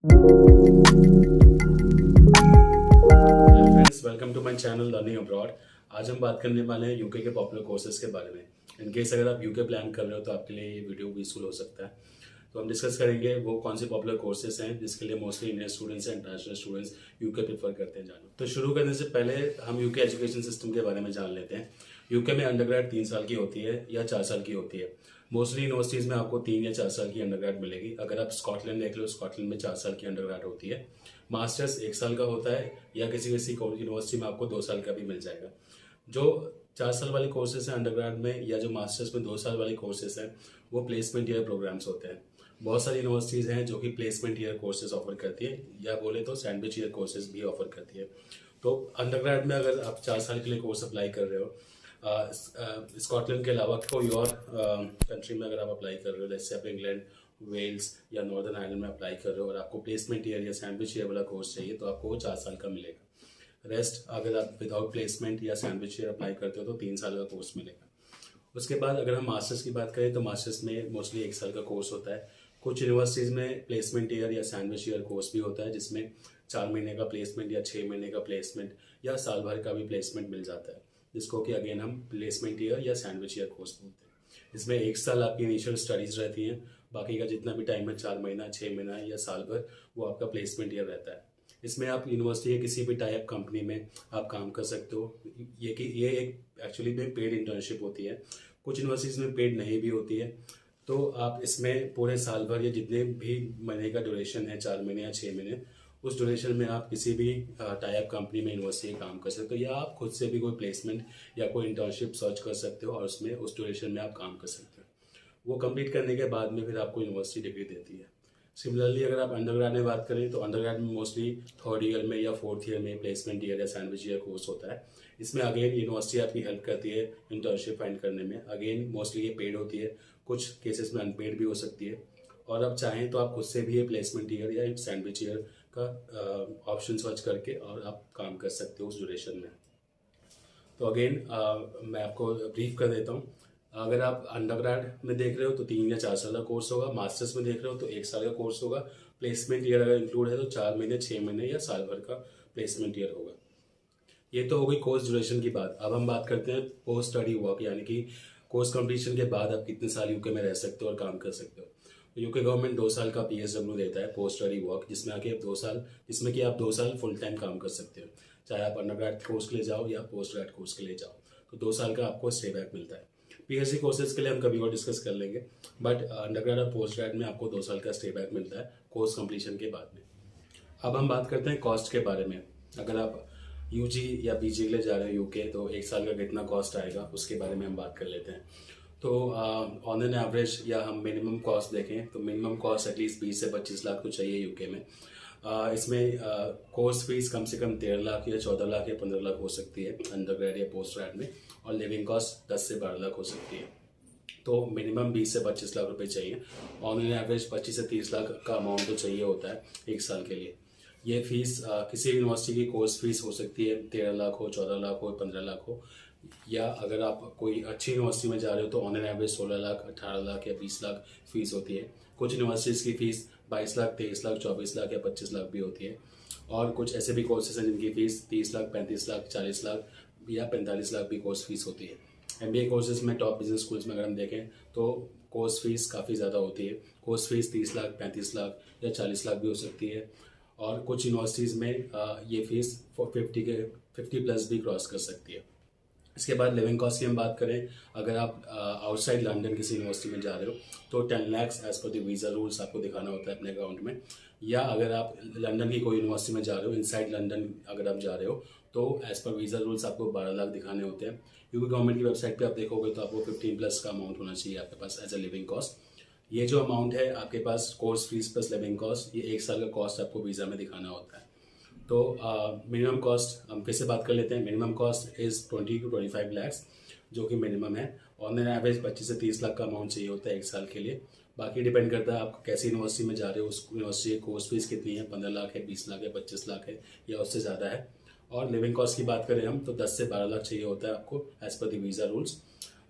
Friends, welcome to my channel learning abroad. आज हम बात करने वाले हैं यूके के पॉपुलर कोर्सेज के बारे में। इन केस अगर आप यूके प्लान कर रहे हो तो आपके लिए ये वीडियो यूजफुल हो सकता है। तो हम डिस्कस करेंगे वो कौन से पॉपुलर कोर्सेज हैं जिसके लिए mostly Indian students and international students UK prefer करते हैं जाना। तो शुरू करने से पहले हम यूके एजुकेशन सिस्टम के बारे में जान लेते हैं। यूके में अंडरग्रेड 3 साल की होती है या 4 साल की होती है। मोस्टली यूनिवर्सिटीज़ में आपको 3 या 4 साल की अंडरग्रेड मिलेगी। अगर आप स्कॉटलैंड देख लो, स्कॉटलैंड में 4 साल की अंडरग्रेड होती है। मास्टर्स 1 साल का होता है या किसी किसी यूनिवर्सिटी में आपको 2 साल का भी मिल जाएगा। जो 4 साल वाले कोर्सेज हैं अंडरग्रेड में या जो मास्टर्स में 2 साल वाले कोर्सेज हैं वो प्लेसमेंट ईयर प्रोग्राम्स होते हैं। बहुत सारी यूनिवर्सिटीज़ हैं जो कि प्लेसमेंट ईयर कोर्सेज ऑफर करती है या बोले तो सैंडविच ईयर कोर्सेज भी ऑफर करती है। तो अंडरग्रेड में अगर आप 4 साल के लिए कोर्स अप्लाई कर रहे हो, स्कॉटलैंड के अलावा कोई और कंट्री में अगर आप अप्लाई कर रहे हो, जैसे आप इंग्लैंड, वेल्स या नॉर्दर्न आयरलैंड में अप्लाई कर रहे हो और आपको प्लेसमेंट ईयर या सैंडविच ईयर वाला कोर्स चाहिए तो आपको वो 4 साल का मिलेगा। रेस्ट अगर आप विदाउट प्लेसमेंट या सैंडविच ईयर अप्लाई करते हो तो 3 साल का कोर्स मिलेगा। उसके बाद अगर हम मास्टर्स की बात करें तो मास्टर्स में मोस्टली 1 साल का कोर्स होता है। कुछ यूनिवर्सिटीज़ में प्लेसमेंट ईयर या सैंडविच ईयर कोर्स भी होता है जिसमें 4 महीने का प्लेसमेंट या 6 महीने का प्लेसमेंट या साल भर का भी प्लेसमेंट मिल जाता है, जिसको कि अगेन हम प्लेसमेंट ईयर या सैंडविच ईयर कोर्स बोलते हैं। इसमें 1 साल आपकी इनिशियल स्टडीज़ रहती हैं, बाकी का जितना भी टाइम है 4 महीना, 6 महीना या साल भर, वो आपका प्लेसमेंट ईयर रहता है। इसमें आप यूनिवर्सिटी या किसी भी टाइप कंपनी में आप काम कर सकते हो। ये एक एक्चुअली में पेड इंटर्नशिप होती है। कुछ यूनिवर्सिटीज़ में पेड नहीं भी होती है। तो आप इसमें पूरे साल भर या जितने भी महीने का ड्यूरेशन है, 4 महीने या 6 महीने, उस ड्यूरेशन में आप किसी भी टाइप कंपनी में यूनिवर्सिटी में काम कर सकते हो या आप खुद से भी कोई प्लेसमेंट या कोई इंटर्नशिप सर्च कर सकते हो और उसमें उस ड्यूरेशन में आप काम कर सकते हो। वो कंप्लीट करने के बाद में फिर आपको यूनिवर्सिटी डिग्री देती है। सिमिलरली अगर आप अंडरग्रेड में बात करें तो अंडरग्रेड में मोस्टली 3rd ईयर में या 4th ईयर में प्लेसमेंट ईयर या सैंडविच ईयर कोर्स होता है। इसमें अगेन यूनिवर्सिटी आपकी हेल्प करती है इंटर्नशिप फाइंड करने में। अगेन मोस्टली ये पेड होती है, कुछ केसेस में अनपेड भी हो सकती है। और आप चाहें तो आप खुद से भी ये प्लेसमेंट ईयर या सैंडविच ईयर का ऑप्शन सर्च करके और आप काम कर सकते हो उस ड्यूरेशन में। तो अगेन मैं आपको ब्रीफ कर देता हूँ। अगर आप अंडरग्रेड में देख रहे हो तो 3 या 4 साल का कोर्स होगा। मास्टर्स में देख रहे हो तो 1 साल का कोर्स होगा। प्लेसमेंट ईयर अगर इंक्लूड है तो 4 महीने, 6 महीने या साल भर का प्लेसमेंट ईयर होगा। ये तो हो गई कोर्स ड्यूरेशन की बात। अब हम बात करते हैं पोस्ट स्टडी वर्क, यानी कि कोर्स कंप्लीशन के बाद आप कितने साल यूके में रह सकते हो और काम कर सकते हो। तो यूके गवर्नमेंट 2 साल का PSW देता है, पोस्ट स्टडी वर्क, जिसमें कि आप 2 साल फुल टाइम काम कर सकते हो, चाहे आप अंडरग्रेड कोर्स के लिए जाओ या पोस्ट ग्रेड कोर्स के लिए जाओ। तो 2 साल का आपको स्टे बैक मिलता है। PhD कोर्सेज के लिए हम कभी और डिस्कस कर लेंगे, बट अंडरग्रेड और पोस्ट ग्रेड में आपको 2 साल का स्टे बैक मिलता है कोर्स कंप्लीशन के बाद में। अब हम बात करते हैं कॉस्ट के बारे में। अगर आप UG या PG के लिए जा रहे हो यूके तो 1 साल का कितना कॉस्ट आएगा उसके बारे में हम बात कर लेते हैं। तो ऑन एन एवरेज या हम मिनिमम कॉस्ट देखें तो मिनिमम कॉस्ट एटलीस्ट 20 से 25 लाख तो चाहिए यूके में। इसमें कोर्स फीस कम से कम 13 लाख या 14 लाख या 15 लाख हो सकती है अंडरग्रेड या पोस्ट ग्रेड में, और लिविंग कॉस्ट 10 से 12 लाख हो सकती है। तो मिनिमम 20 से 25 लाख रुपए चाहिए। ऑन एन एवरेज 25 से 30 लाख का अमाउंट तो चाहिए होता है 1 साल के लिए। ये फीस किसी यूनिवर्सिटी की कोर्स फीस हो सकती है, 13 लाख हो, 14 लाख हो, 15 लाख हो, या अगर आप कोई अच्छी यूनिवर्सिटी में जा रहे हो तो on an average 16 lakh, 18 lakh या 20 लाख फीस होती है। कुछ यूनिवर्सिटीज़ की फ़ीस 22 लाख, 23 लाख, 24 लाख या 25 लाख भी होती है। और कुछ ऐसे भी कोर्सेज हैं जिनकी फ़ीस 30 लाख, 35 लाख, 40 लाख या 45 लाख भी कोर्स फीस होती है। MBA कोर्सेज में टॉप बिजनेस स्कूल्स में अगर हम देखें तो कोर्स फीस काफ़ी ज़्यादा होती है। कोर्स फीस 30 लाख, 35 लाख या 40 लाख भी हो सकती है। और कुछ यूनिवर्सिटीज़ में ये फीस 50 प्लस भी क्रॉस कर सकती है। इसके बाद लिविंग कॉस्ट की हम बात करें, अगर आप आउटसाइड लंदन किसी यूनिवर्सिटी में जा रहे हो तो 10 lakh as per the visa rules आपको दिखाना होता है अपने अकाउंट में। या अगर आप लंदन की कोई यूनिवर्सिटी में जा रहे हो, इनसाइड लंदन अगर आप जा रहे हो तो एज पर वीज़ा रूल्स आपको 12 लाख दिखाने होते हैं। क्योंकि गवर्नमेंट की वेबसाइट पे आप देखोगे तो आपको 15 प्लस का अमाउंट होना चाहिए आपके पास एज अ लिविंग कॉस्ट। ये जो अमाउंट है आपके पास course fees plus living cost, ये 1 साल का कॉस्ट आपको वीज़ा में दिखाना होता है। तो मिनिमम कॉस्ट हम फिर से बात कर लेते हैं। Minimum cost is 20 to 25 lakhs, जो कि मिनिमम है। ऑन एन एवरेज 25 से 30 लाख का अमाउंट चाहिए होता है 1 साल के लिए। बाकी डिपेंड करता है आप कैसी यूनिवर्सिटी में जा रहे हो, उस यूनिवर्सिटी की कोर्स फीस कितनी है, 15 लाख है, 20 लाख है, 25 लाख है या उससे ज़्यादा है। और लिविंग कॉस्ट की बात करें हम तो 10 से 12 लाख चाहिए होता है आपको as per the visa rules,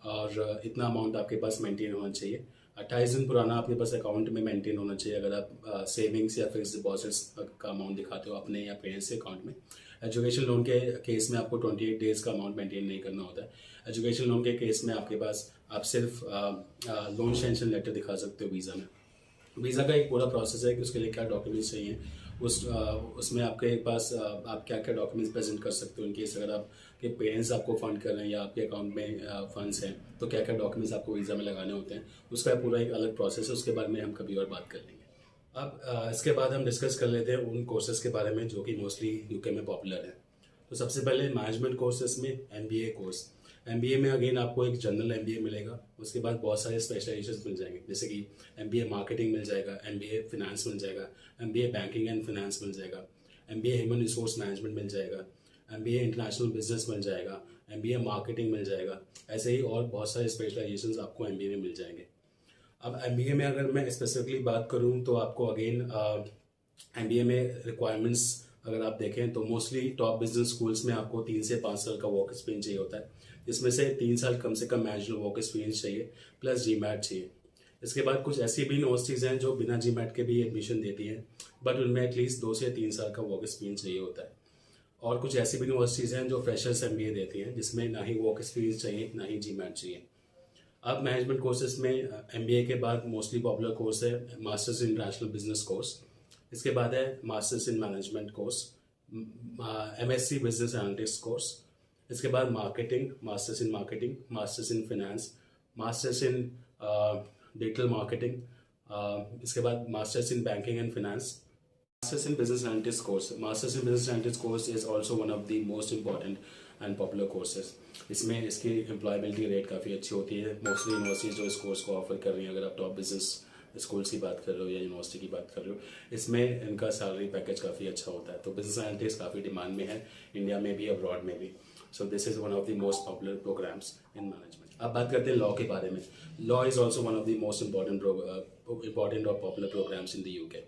और इतना अमाउंट आपके पास मेंटेन होना चाहिए। 28 दिन पुराना आपके पास अकाउंट में मेंटेन होना चाहिए अगर आप सेविंग्स या फिक्स डिपॉजिट्स का अमाउंट दिखाते हो अपने या पेरेंट्स के अकाउंट में। एजुकेशन लोन के केस में आपको 28 डेज़ का अमाउंट मेंटेन नहीं करना होता है। एजुकेशन लोन के केस में आपके पास आप सिर्फ लोन सैंक्शन लेटर दिखा सकते हो वीज़ा में। वीज़ा का एक पूरा प्रोसेस है कि उसके लिए क्या डॉक्यूमेंट्स चाहिए, उसमें आपके पास आप क्या क्या डॉक्यूमेंट्स प्रेजेंट कर सकते हो। इनकेस अगर आपके पेरेंट्स आपको फ़ंड कर रहे हैं या आपके अकाउंट में फंड्स हैं तो क्या क्या डॉक्यूमेंट्स आपको वीज़ा में लगाने होते हैं, उसका पूरा एक अलग प्रोसेस है। उसके बारे में हम कभी और बात कर लेंगे। अब इसके बाद हम डिस्कस कर लेते हैं उन कोर्सेज़ के बारे में जो कि मोस्टली यूके में पॉपुलर है। तो सबसे पहले मैनेजमेंट कोर्सेज में एमबीए कोर्स। एमबीए में अगेन आपको एक जनरल एमबीए मिलेगा, उसके बाद बहुत सारे स्पेशलाइजेशन मिल जाएंगे, जैसे कि एमबीए मार्केटिंग मिल जाएगा, एमबीए फिनेंस मिल जाएगा, एमबीए बैंकिंग एंड फिनेंस मिल जाएगा, एमबीए ह्यूमन रिसोर्स मैनेजमेंट मिल जाएगा, एमबीए इंटरनेशनल बिजनेस मिल जाएगा, एमबीए मार्केटिंग मिल जाएगा। ऐसे ही और बहुत सारे स्पेशलाइजेशन आपको एमबीए में मिल जाएंगे। अब एमबीए में अगर मैं स्पेसिफिकली बात करूँ तो आपको अगेन एमबीए में रिक्वायरमेंट्स अगर आप देखें तो मोस्टली टॉप बिजनेस स्कूल्स में आपको 3 से 5 साल का वर्क एक्सपीरियंस चाहिए होता है, जिसमें से 3 साल कम से कम मैनेजमेंट वर्क एक्सपीरियंस चाहिए प्लस जीमैट चाहिए। इसके बाद कुछ ऐसी भी यूनिवर्सिटीज़ हैं जो बिना जीमैट के भी एडमिशन देती हैं, बट उनमें एटलीस्ट 2 से 3 साल का वर्क एक्सपीरियंस चाहिए होता है। और कुछ ऐसी भी यूनिवर्सिटीज़ हैं जो फ्रेशर्स एमबीए देती हैं, जिसमें ना ही वर्क एक्सपीरियंस चाहिए ना ही जीमैट चाहिए। अब मैनेजमेंट कोर्सेज में एमबीए के बाद मोस्टली पॉपुलर कोर्स है masters in international business course. इसके बाद है masters in management course, MSc business analytics course. इसके बाद marketing, masters in marketing, masters in finance, masters in digital marketing. इसके बाद masters in banking and finance, masters in business analytics course. Masters in business analytics course is also one of the most important and popular courses. इसमें इसकी employability rate काफ़ी अच्छी होती है। Mostly universities जो इस कोर्स को ऑफर कर रही हैं, अगर आप टॉप बिजनेस स्कूल्स की बात कर रहे हो या यूनिवर्सिटी की बात कर रहे हो, इसमें इनका सैलरी पैकेज काफ़ी अच्छा होता है। तो बिजनेस एनालिटिक्स काफ़ी डिमांड में है, इंडिया में भी अब्रॉड में भी। So this is one of the most popular programmes in management. अब बात करते हैं लॉ के बारे में। Law is also one of the most important और popular programmes in the UK.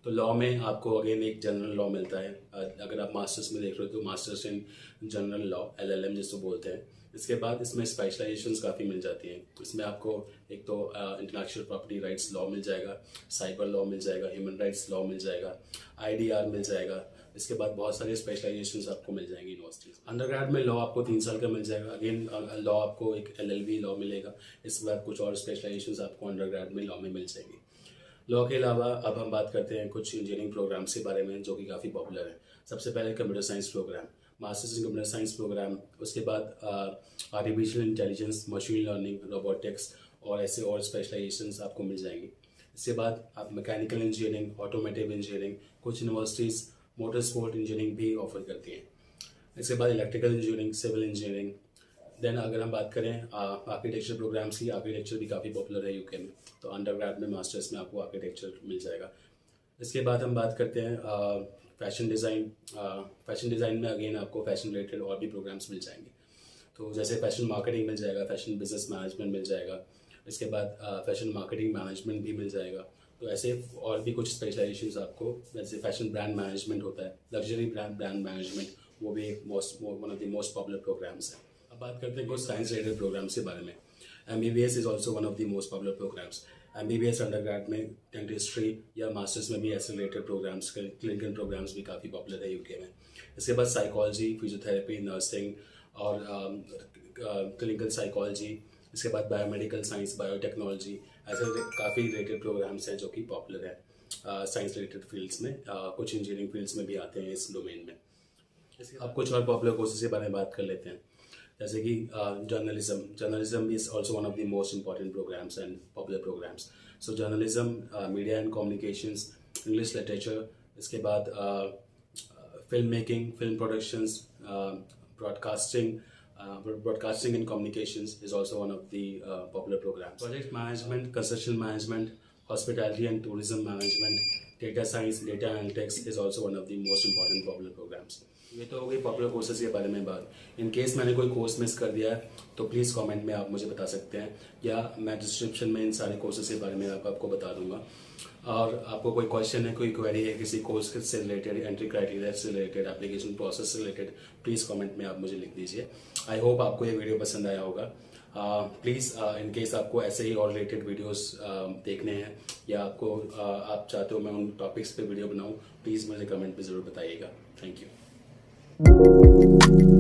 तो लॉ में आपको अगेन एक जनरल लॉ मिलता है। अगर आप मास्टर्स में देख रहे हो तो masters in general law, LLM जिसको बोलते हैं। इसके बाद इसमें स्पेशलाइजेशंस काफ़ी मिल जाती हैं। इसमें आपको एक तो इंटेलेक्चुअल प्रॉपर्टी राइट्स लॉ मिल जाएगा, साइबर लॉ मिल जाएगा, ह्यूमन राइट्स लॉ मिल जाएगा, IDR मिल जाएगा। इसके बाद बहुत सारे स्पेशलाइजेशंस आपको मिल जाएंगी यूनिवर्सिटीज। अंडरग्रेड में लॉ आपको 3 साल का मिल जाएगा। अगेन लॉ आपको एक LLB लॉ मिलेगा। इसके बाद कुछ और स्पेशलाइजेशंस आपको अंडरग्रेड में लॉ में मिल जाएगी। लॉ के अलावा अब हम बात करते हैं कुछ इंजीनियरिंग प्रोग्राम्स के बारे में जो कि काफ़ी पॉपुलर है। सबसे पहले computer science program, masters in computer science program. उसके बाद artificial intelligence, machine learning, robotics और ऐसे और स्पेशलाइजेशंस आपको मिल जाएंगी। इसके बाद आप मैकेनिकल इंजीनियरिंग, ऑटोमेटिव इंजीनियरिंग, कुछ यूनिवर्सिटीज़ मोटर स्पोर्ट इंजीनियरिंग भी ऑफर करती हैं। इसके बाद electrical engineering, civil engineering. Then अगर हम बात करें आर्किटेक्चर प्रोग्राम्स की, आर्किटेक्चर भी काफ़ी पॉपुलर है यूके में। तो अंडरग्रेड में, मास्टर्स में आपको आर्किटेक्चर मिल जाएगा। इसके बाद हम बात करते हैं फैशन डिज़ाइन। फैशन डिज़ाइन में अगेन आपको फैशन रिलेटेड और भी प्रोग्राम्स मिल जाएंगे। तो जैसे फैशन मार्केटिंग मिल जाएगा, फैशन बिजनेस मैनेजमेंट मिल जाएगा। इसके बाद फैशन मार्केटिंग मैनेजमेंट भी मिल जाएगा। तो ऐसे और भी कुछ स्पेशलाइजेशंस आपको, जैसे फैशन ब्रांड मैनेजमेंट होता है, लग्जरी ब्रांड मैनेजमेंट, वो भी एक one of the most popular programs है। अब बात करते हैं कुछ साइंस रिलेटेड प्रोग्राम्स के बारे में। MBBS is also one of the most popular programs. MBBS undergrad में डेंटिस्ट्री या मास्टर्स में भी ऐसे रिलेटेड प्रोग्राम्स, क्लिनिकल प्रोग्राम्स भी काफ़ी पॉपुलर है यूके में। इसके बाद साइकोलॉजी, फिजियोथेरेपी, नर्सिंग और क्लिनिकल साइकोलॉजी। इसके बाद बायोमेडिकल साइंस, बायोटेक्नोलॉजी, ऐसे काफ़ी रिलेटेड प्रोग्राम्स हैं जो कि पॉपुलर है साइंस रिलेटेड फील्ड्स में। कुछ इंजीनियरिंग फील्ड्स में भी आते हैं इस डोमेन में। अब कुछ और पॉपुलर कोर्सेज के बारे में बात कर लेते हैं, जैसे कि journalism is also one of the most important programs and popular programs. So journalism, media and communications, English literature. इसके बाद film making, film productions, broadcasting and communications is also one of the popular programs. Project management, construction management, hospitality and tourism management, data science, data analytics is also one of the most important popular programs. ये तो हो गई popular courses के बारे में बात। In case मैंने कोई कोर्स मिस कर दिया है तो प्लीज़ कमेंट में आप मुझे बता सकते हैं, या मैं डिस्क्रिप्शन में इन सारे कोर्सेज के बारे में आपको बता दूंगा। और आपको कोई क्वेश्चन है, कोई क्वेरी है किसी कोर्स से रिलेटेड, एंट्री क्राइटेरिया से रिलेटेड, एप्लीकेशन प्रोसेस से रिलेटेड, प्लीज़ कमेंट में आप मुझे लिख दीजिए। आई होप आपको ये वीडियो पसंद आया होगा। प्लीज़ इन केस आपको ऐसे ही और रिलेटेड वीडियोस देखने हैं या आपको आप चाहते हो मैं उन टॉपिक्स पे वीडियो बनाऊं, प्लीज़ मुझे कमेंट में ज़रूर बताइएगा। Thank you.